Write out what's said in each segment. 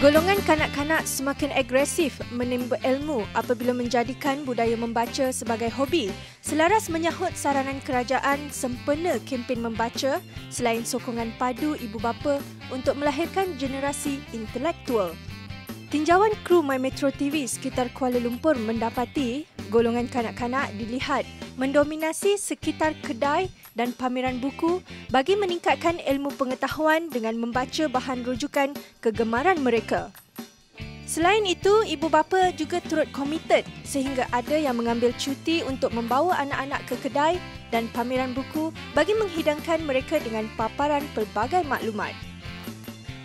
Golongan kanak-kanak semakin agresif menimba ilmu apabila menjadikan budaya membaca sebagai hobi. Selaras menyahut saranan kerajaan sempena kempen membaca selain sokongan padu ibu bapa untuk melahirkan generasi intelektual. Tinjauan kru My Metro TV sekitar Kuala Lumpur mendapati golongan kanak-kanak dilihat mendominasi sekitar kedai dan pameran buku bagi meningkatkan ilmu pengetahuan dengan membaca bahan rujukan kegemaran mereka. Selain itu, ibu bapa juga turut komited sehingga ada yang mengambil cuti untuk membawa anak-anak ke kedai dan pameran buku bagi menghidangkan mereka dengan paparan pelbagai maklumat.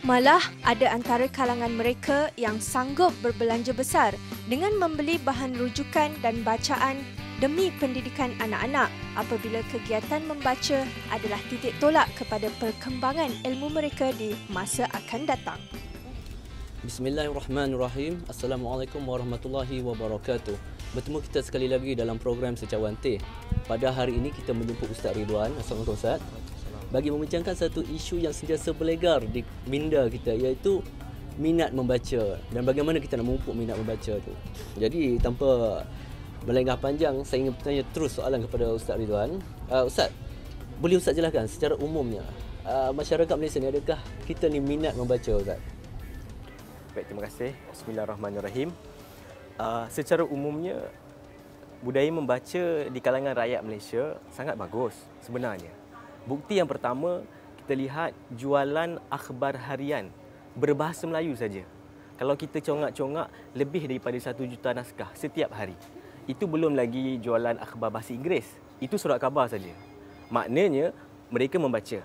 Malah ada antara kalangan mereka yang sanggup berbelanja besar dengan membeli bahan rujukan dan bacaan demi pendidikan anak-anak apabila kegiatan membaca adalah titik tolak kepada perkembangan ilmu mereka di masa akan datang. Bismillahirrahmanirrahim. Assalamualaikum warahmatullahi wabarakatuh. Bertemu kita sekali lagi dalam program Secawan Teh. Pada hari ini kita menjemput Ustaz Ridwan. Assalamualaikum Ustaz. Bagi membincangkan satu isu yang sentiasa berlegar di minda kita, iaitu minat membaca dan bagaimana kita nak memupuk minat membaca tu. Jadi tanpa berlengah panjang, saya ingin bertanya terus soalan kepada Ustaz Ridwan. Ustaz, boleh Ustaz jelaskan secara umumnya masyarakat Malaysia ni, adakah kita ni minat membaca, Ustaz? Baik, terima kasih. Bismillahirrahmanirrahim. Secara umumnya, budaya membaca di kalangan rakyat Malaysia sangat bagus sebenarnya. Bukti yang pertama, kita lihat jualan akhbar harian berbahasa Melayu saja. Kalau kita congak-congak, lebih daripada 1 juta naskah setiap hari. Itu belum lagi jualan akhbar bahasa Inggeris. Itu surat khabar saja. Maknanya, mereka membaca.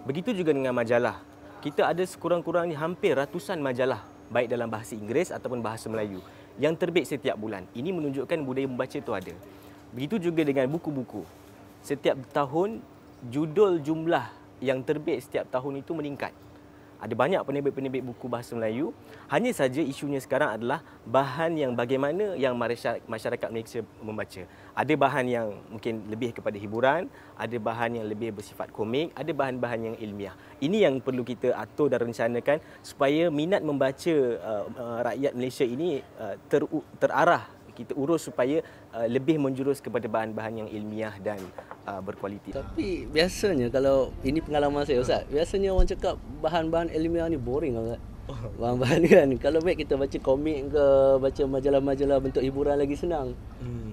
Begitu juga dengan majalah. Kita ada sekurang-kurangnya hampir ratusan majalah, baik dalam bahasa Inggeris ataupun bahasa Melayu, yang terbit setiap bulan. Ini menunjukkan budaya membaca itu ada. Begitu juga dengan buku-buku. Setiap tahun, jumlah yang terbit setiap tahun itu meningkat. Ada banyak penerbit-penerbit buku bahasa Melayu. Hanya saja isunya sekarang adalah bahan yang bagaimana yang masyarakat Malaysia membaca. Ada bahan yang mungkin lebih kepada hiburan, ada bahan yang lebih bersifat komik, ada bahan-bahan yang ilmiah. Ini yang perlu kita atur dan rencanakan supaya minat membaca rakyat Malaysia ini terarah. Kita urus supaya lebih menjurus kepada bahan-bahan yang ilmiah dan berkualiti. Tapi biasanya kalau ini pengalaman saya, Ustaz, biasanya orang cakap bahan-bahan ilmiah ni boring, Ustaz. Bahan-bahan kan, kalau baik kita baca komik ke, baca majalah-majalah bentuk hiburan lagi senang.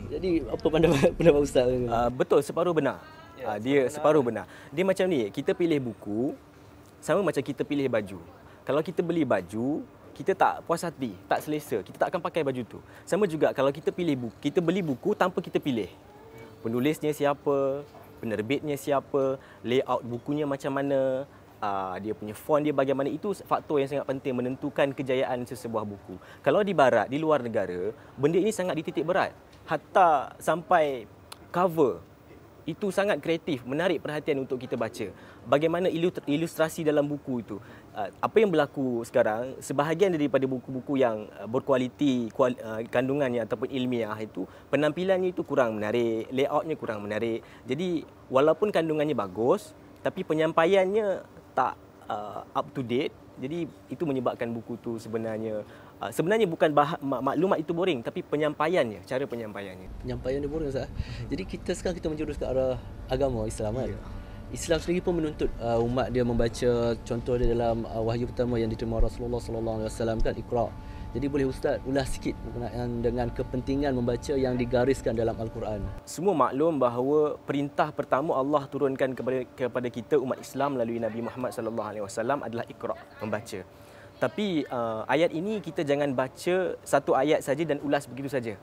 Jadi apa pendapat Ustaz? Betul, separuh benar. Dia separuh benar. Dia macam ni, kita pilih buku sama macam kita pilih baju. Kalau kita beli baju, kita tak puas hati, tak selesa, kita tak akan pakai baju tu. Sama juga kalau kita pilih buku, kita beli buku tanpa kita pilih. Penulisnya siapa, penerbitnya siapa, layout bukunya macam mana, dia punya font dia bagaimana, itu faktor yang sangat penting menentukan kejayaan sesebuah buku. Kalau di barat, di luar negara, benda ini sangat dititik berat. Hatta sampai cover itu sangat kreatif, menarik perhatian untuk kita baca. Bagaimana ilustrasi dalam buku itu. Apa yang berlaku sekarang, sebahagian daripada buku-buku yang berkualiti kandungannya ataupun ilmiah itu, penampilannya itu kurang menarik, layoutnya kurang menarik. Jadi walaupun kandungannya bagus, tapi penyampaiannya tak up to date. Jadi itu menyebabkan buku tu sebenarnya bukan maklumat itu boring, tapi penyampaiannya, cara penyampaiannya. Penyampaian dia boring, Ustaz. Jadi sekarang kita menjurus ke arah agama Islam kan. Islam sendiri pun menuntut umat dia membaca. Contoh dia dalam wahyu pertama yang diterima Rasulullah sallallahu alaihi wasallam kan, Iqra. Jadi boleh Ustaz ulas sikit berkenaan dengan kepentingan membaca yang digariskan dalam Al-Quran. Semua maklum bahawa perintah pertama Allah turunkan kepada kita umat Islam melalui Nabi Muhammad sallallahu alaihi wasallam adalah Iqra, membaca. Tapi ayat ini kita jangan baca satu ayat saja dan ulas begitu saja.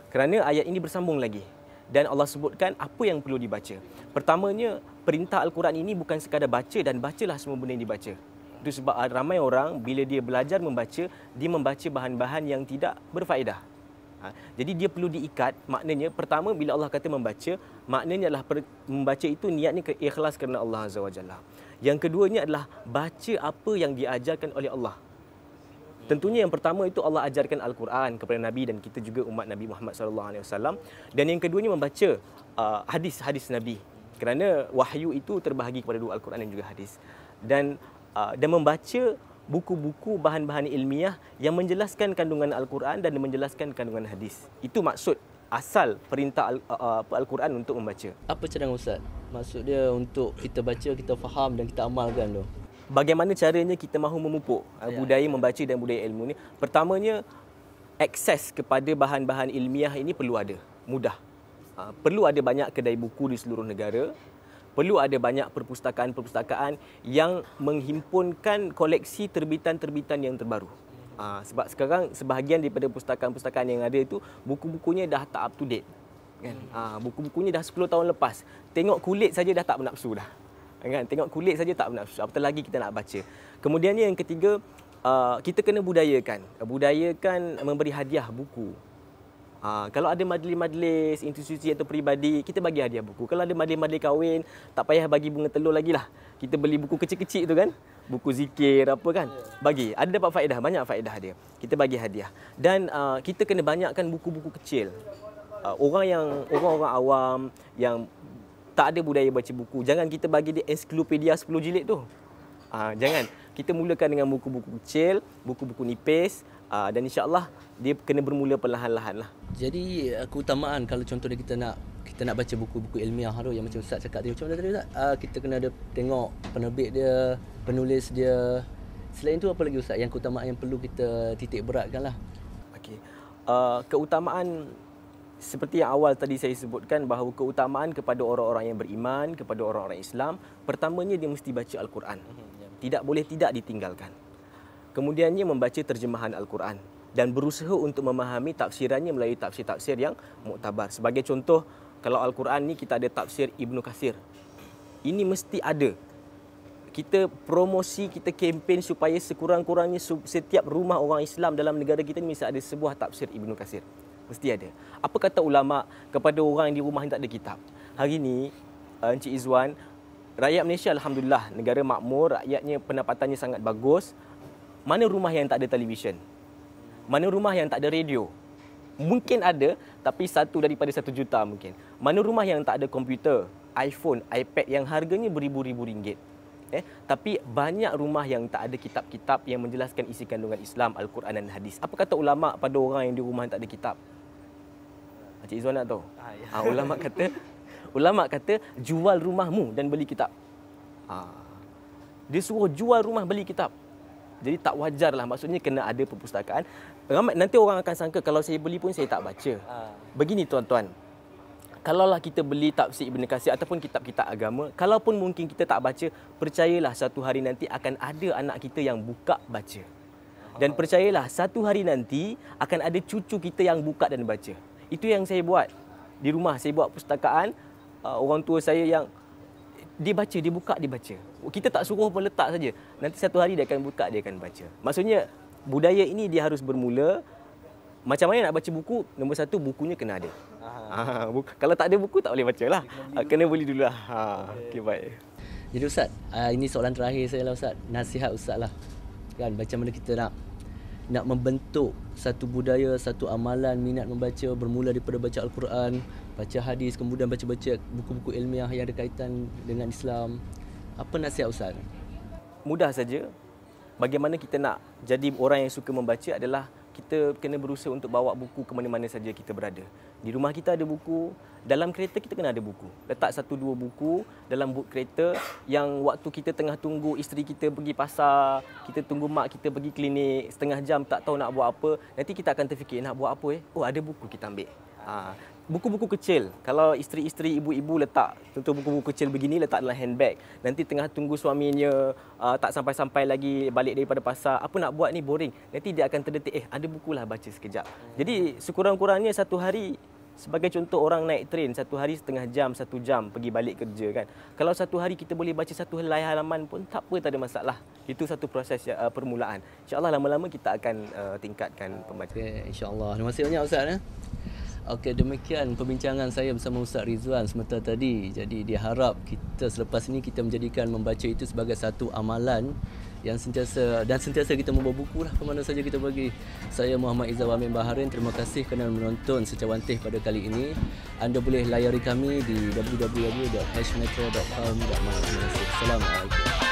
Kerana ayat ini bersambung lagi. Dan Allah sebutkan apa yang perlu dibaca. Pertamanya, perintah Al-Quran ini bukan sekadar baca dan bacalah semua benda yang dibaca. Itu sebab ramai orang bila dia belajar membaca, dia membaca bahan-bahan yang tidak berfaedah. Jadi dia perlu diikat. Maknanya, pertama bila Allah kata membaca, maknanya adalah membaca itu niatnya ikhlas kerana Allah Azza wa Jalla. Yang keduanya adalah baca apa yang diajarkan oleh Allah. Tentunya yang pertama itu Allah ajarkan Al-Quran kepada Nabi dan kita juga umat Nabi Muhammad SAW. Dan yang keduanya membaca hadis-hadis Nabi. Kerana wahyu itu terbahagi kepada dua Al-Quran dan juga hadis. Dan membaca buku-buku bahan-bahan ilmiah yang menjelaskan kandungan Al-Quran dan menjelaskan kandungan hadis. Itu maksud asal perintah Al-Quran untuk membaca. Apa cadangan Ustaz? Maksud dia untuk kita baca, kita faham dan kita amalkan tu. Bagaimana caranya kita mahu memupuk budaya membaca dan budaya ilmu ni? Pertamanya, akses kepada bahan-bahan ilmiah ini perlu ada, mudah. Perlu ada banyak kedai buku di seluruh negara. Perlu ada banyak perpustakaan-perpustakaan yang menghimpunkan koleksi terbitan-terbitan yang terbaru. Sebab sekarang sebahagian daripada pustakaan-pustakaan yang ada itu, buku-bukunya dah tak up to date. Kan? Buku-bukunya dah 10 tahun lepas. Tengok kulit saja dah tak bernafsu dah. Kan? Tengok kulit saja tak bernafsu. Apatah lagi kita nak baca. Kemudiannya yang ketiga, kita kena budayakan. Budayakan memberi hadiah buku. Kalau ada majlis-majlis, institusi atau peribadi, kita bagi hadiah buku. Kalau ada majlis-majlis kahwin, tak payah bagi bunga telur lagi lah. Kita beli buku kecil-kecil tu kan. Buku zikir apa kan. Bagi. Ada dapat faedah, banyak faedah dia. Kita bagi hadiah. Dan kita kena banyakkan buku-buku kecil. Orang-orang awam yang tak ada budaya baca buku, jangan kita bagi dia ensiklopedia 10 jilid tu. Jangan. Kita mulakan dengan buku-buku kecil, buku-buku nipis, dan insya-Allah dia kena bermula perlahan-lahan lah. Jadi keutamaan kalau contohnya kita nak baca buku-buku ilmiah tu yang macam Ustaz cakap tadi, macam mana tadi Ustaz? Kita kena ada tengok penerbit dia, penulis dia. Selain tu apa lagi Ustaz yang keutamaan yang perlu kita titik beratkan lah? Okey. Keutamaan seperti yang awal tadi saya sebutkan, bahawa keutamaan kepada orang-orang yang beriman, kepada orang-orang Islam, pertamanya dia mesti baca Al-Quran. Tidak boleh tidak ditinggalkan. Kemudiannya membaca terjemahan Al-Quran dan berusaha untuk memahami tafsirannya melalui tafsir-tafsir yang muktabar. Sebagai contoh, kalau Al-Quran ni kita ada tafsir Ibnu Katsir. Ini mesti ada. Kita promosi, kita kempen supaya sekurang-kurangnya setiap rumah orang Islam dalam negara kita ni mesti ada sebuah tafsir Ibnu Katsir. Mesti ada. Apa kata ulama kepada orang yang di rumah yang tak ada kitab? Hari ni, Encik Izwan, rakyat Malaysia alhamdulillah, negara makmur, rakyatnya pendapatannya sangat bagus. Mana rumah yang tak ada televisyen? Mana rumah yang tak ada radio? Mungkin ada, tapi satu daripada 1 juta mungkin. Mana rumah yang tak ada komputer, iPhone, iPad yang harganya beribu-ribu ringgit? Tapi banyak rumah yang tak ada kitab-kitab yang menjelaskan isi kandungan Islam, Al-Quran dan hadis. Apa kata ulama pada orang yang di rumah yang tak ada kitab? Encik Izwan nak tahu? Ulama kata jual rumahmu dan beli kitab. Dia suruh jual rumah beli kitab. Jadi tak wajar lah. Maksudnya kena ada perpustakaan. Nanti orang akan sangka kalau saya beli pun saya tak baca. Begini tuan-tuan. Kalaulah kita beli tafsir Ibn Katsir ataupun kitab-kitab agama, kalaupun mungkin kita tak baca, percayalah satu hari nanti akan ada anak kita yang buka baca. Dan percayalah satu hari nanti akan ada cucu kita yang buka dan baca. Itu yang saya buat. Di rumah saya buat pustakaan, orang tua saya yang dia baca, dia buka, dia baca. Kita tak suruh pun letak saja. Nanti satu hari dia akan buka, dia akan baca. Maksudnya budaya ini dia harus bermula. Macam mana nak baca buku? Nombor satu, bukunya kena ada. Kalau tak ada buku, tak boleh baca lah. Kena beli dulu lah. Okay, baik. Jadi Ustaz, ini soalan terakhir saya lah Ustaz. Nasihat Ustaz lah. Kan, macam mana kita nak membentuk satu budaya, satu amalan, minat membaca, bermula daripada baca Al-Quran, baca hadis, kemudian baca-baca buku-buku ilmiah yang ada kaitan dengan Islam. Apa nasihat Ustaz? Mudah saja. Bagaimana kita nak jadi orang yang suka membaca adalah kita kena berusaha untuk bawa buku ke mana-mana saja kita berada. Di rumah kita ada buku, dalam kereta kita kena ada buku. Letak 1-2 buku dalam boot kereta yang waktu kita tengah tunggu isteri kita pergi pasar, kita tunggu mak kita pergi klinik, setengah jam tak tahu nak buat apa, nanti kita akan terfikir nak buat apa Oh, ada buku kita ambil. Buku-buku kecil, kalau isteri-isteri, ibu-ibu letak contoh buku-buku kecil begini, letak dalam handbag. Nanti tengah tunggu suaminya tak sampai-sampai lagi balik daripada pasar, apa nak buat ni, boring. Nanti dia akan terdetik, ada bukulah, baca sekejap. Jadi sekurang-kurangnya satu hari, sebagai contoh orang naik train, satu hari setengah jam, 1 jam pergi balik kerja kan. Kalau satu hari kita boleh baca 1 helai halaman pun tak apa, tak ada masalah. Itu satu proses permulaan. InsyaAllah lama-lama kita akan tingkatkan pembacaan. Okay, InsyaAllah. Terima kasih banyak Ustaz. Okey, demikian perbincangan saya bersama Ustaz Rizwan sebentar tadi. Jadi dia harap kita selepas ini kita menjadikan membaca itu sebagai satu amalan yang sentiasa kita membawa buku lah ke mana saja kita pergi. Saya Muhammad Izzah Wamin Baharin. Terima kasih kerana menonton Secawan Teh pada kali ini. Anda boleh layari kami di www.hmetro.com.my. Terima kasih. Assalamualaikum.